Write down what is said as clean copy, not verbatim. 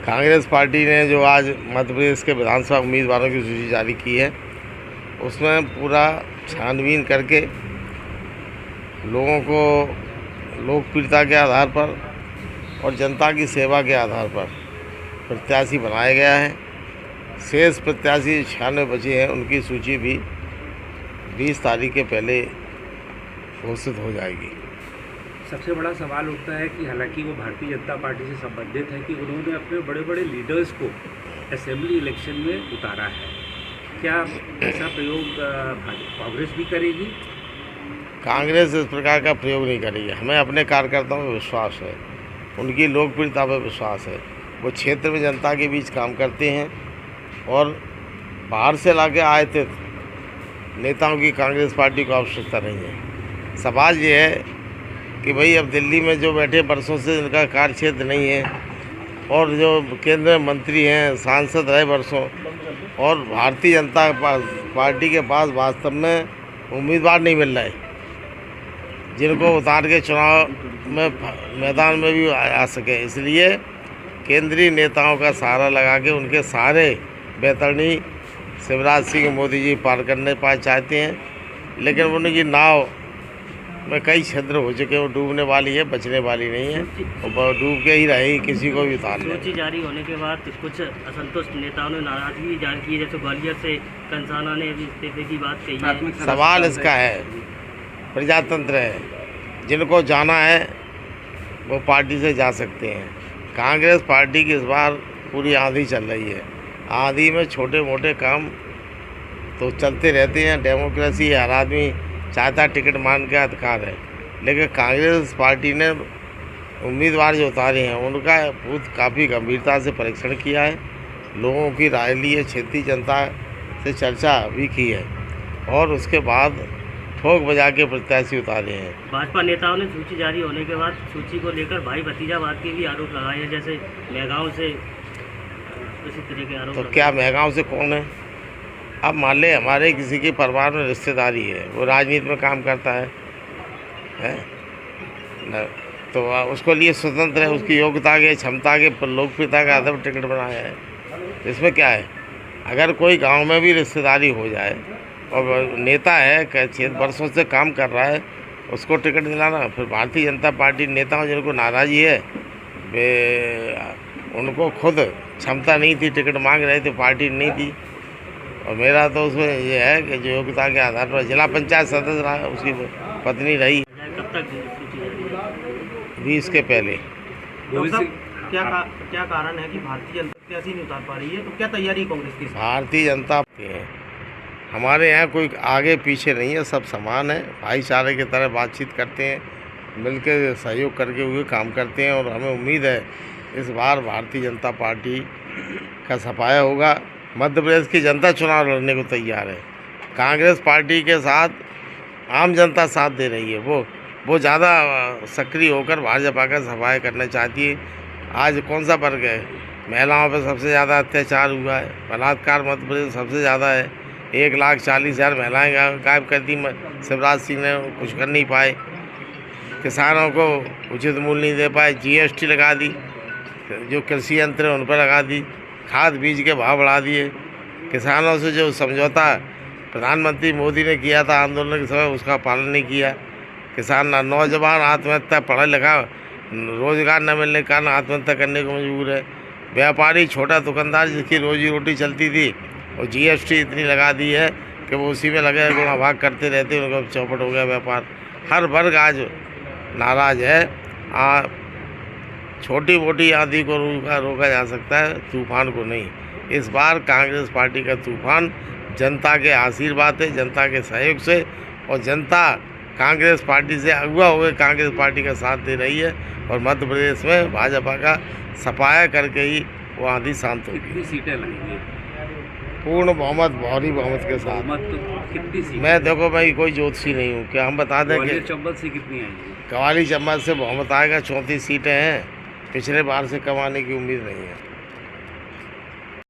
Congress party ने जो आज मध्य प्रदेश के विधानसभा उम्मीदवारों की सूची जारी की है, उसमें पूरा छानबीन करके लोगों को लोकप्रियता के आधार पर और जनता की सेवा के आधार पर प्रत्याशी बनाया गया है। शेष प्रत्याशी 96 बचे हैं, उनकी सूची भी 20 तारीख के पहले घोषित हो जाएगी। सबसे बड़ा सवाल उठता है कि हालांकि वो भारतीय जनता पार्टी से संबंधित है कि उन्होंने अपने बड़े बड़े लीडर्स को असेंबली इलेक्शन में उतारा है। क्या ऐसा प्रयोग कांग्रेस भी करेगी? कांग्रेस इस प्रकार का प्रयोग नहीं करेगी। हमें अपने कार्यकर्ताओं में विश्वास है, उनकी लोकप्रियता पर विश्वास है। वो क्षेत्र में जनता के बीच काम करते हैं और बाहर से लाके आयतित नेताओं की कांग्रेस पार्टी को आवश्यकता नहीं है। सवाल ये है कि भाई अब दिल्ली में जो बैठे वर्षों से इनका कार्य क्षेत्र नहीं है और जो केंद्रीय मंत्री हैं, सांसद रहे वर्षों, और भारतीय जनता पार्टी के पास वास्तव में उम्मीदवार नहीं मिल रहे जिनको उतार के चुनाव में मैदान में भी आ सके। इसलिए केंद्रीय नेताओं का सहारा लगा के उनके सारे बेतरनी शिवराज सिंह मोदी जी पार करने चाहते हैं, लेकिन उनकी नाव में कई छिद्र हो चुके हैं। वो डूबने वाली है, बचने वाली नहीं है। वो डूब के ही रहेगी, किसी को भी उतार ले। सूची जारी होने के बाद कुछ असंतुष्ट नेताओं ने नाराजगी जाहिर की है, जैसे ग्वालियर से कंसाना ने भी इस्तीफे की बात कही है। सवाल इसका है, प्रजातंत्र है, जिनको जाना है वो पार्टी से जा सकते हैं। कांग्रेस पार्टी की इस बार पूरी आंधी चल रही है। आंधी में छोटे मोटे काम तो चलते रहते हैं। डेमोक्रेसी है, हर आदमी चाहता टिकट मान के अधिकार है, लेकिन कांग्रेस पार्टी ने उम्मीदवार जो उतारे हैं उनका काफ़ी गंभीरता से परीक्षण किया है, लोगों की राय ली है, क्षेत्रीय जनता से चर्चा भी की है और उसके बाद ठोक बजा के प्रत्याशी उतारे हैं। भाजपा नेताओं ने सूची जारी होने के बाद सूची को लेकर भाई भतीजावाद के भी आरोप लगाए हैं, जैसे मेहगांव से इसी तरह के आरोप। तो क्या मेहगांव से कौन है? अब मान ले हमारे किसी के परिवार में रिश्तेदारी है, वो राजनीति में काम करता है न, तो उसको लिए स्वतंत्र है, उसकी योग्यता के, क्षमता के, लोकप्रियता के आधार पर टिकट बनाया है। इसमें क्या है? अगर कोई गांव में भी रिश्तेदारी हो जाए और नेता है, क्षेत्र वर्षों से काम कर रहा है, उसको टिकट दिलाना। फिर भारतीय जनता पार्टी नेताओं जिनको नाराज़गी है, वे उनको खुद क्षमता नहीं थी, टिकट मांग रहे थे, पार्टी नहीं दी। और मेरा तो उसमें ये है कि जो योग्यता के आधार पर जिला पंचायत सदस्य रहा, उसकी पत्नी रही। कब तक सूची जारी? 20 के पहले। क्या कारण है कि भारतीय जनता प्रत्याशी नहीं उतार पा रही है? तो क्या तैयारी कांग्रेस की? भारतीय जनता हमारे यहाँ कोई आगे पीछे नहीं है, सब समान है, भाईचारे की तरह बातचीत करते हैं, मिलकर सहयोग करके हुए काम करते हैं। और हमें उम्मीद है इस बार भारतीय जनता पार्टी का सफाया होगा। मध्य प्रदेश की जनता चुनाव लड़ने को तैयार है। कांग्रेस पार्टी के साथ आम जनता साथ दे रही है। वो ज़्यादा सक्रिय होकर भाजपा का सफाया करना चाहती है। आज कौन सा वर्ग है? महिलाओं पर सबसे ज़्यादा अत्याचार हुआ है, बलात्कार मध्य प्रदेश सबसे ज़्यादा है। 1,40,000 महिलाएँ गायब कर दी। शिवराज सिंह ने कुछ कर नहीं पाए। किसानों को उचित मूल्य नहीं दे पाए, GST लगा दी, जो कृषि यंत्र है उन पर लगा दी, खाद बीज के भाव बढ़ा दिए। किसानों से जो समझौता प्रधानमंत्री मोदी ने किया था आंदोलन के समय, उसका पालन नहीं किया। किसान नौजवान आत्महत्या, पढ़ा लिखा रोजगार न मिलने के कारण आत्महत्या करने को मजबूर है। व्यापारी, छोटा दुकानदार जिसकी रोजी रोटी चलती थी, और GST इतनी लगा दी है कि वो उसी में लगे गुणा भाग करते रहते, उनका चौपट हो गया व्यापार। हर वर्ग आज नाराज़ है। छोटी मोटी आंधी को रोका जा सकता है, तूफान को नहीं। इस बार कांग्रेस पार्टी का तूफान जनता के आशीर्वाद है, जनता के सहयोग से, और जनता कांग्रेस पार्टी से अगुआ हुए कांग्रेस पार्टी का साथ दे रही है। और मध्य प्रदेश में भाजपा का सफाया करके ही वो आंधी शांत होगी। कितनी सीटें लगेंगी? पूर्ण बहुमत, भारी बहुमत के साथ। कितनी सीटें? मैं देखो, मैं कोई ज्योतिषी नहीं हूँ। क्या हम बता दें कि चंबल से कितनी आएंगी? ग्वालियर चंबल से बहुमत आएगा, 34 सीटें हैं। पिछले बार से कम आने की उम्मीद नहीं है।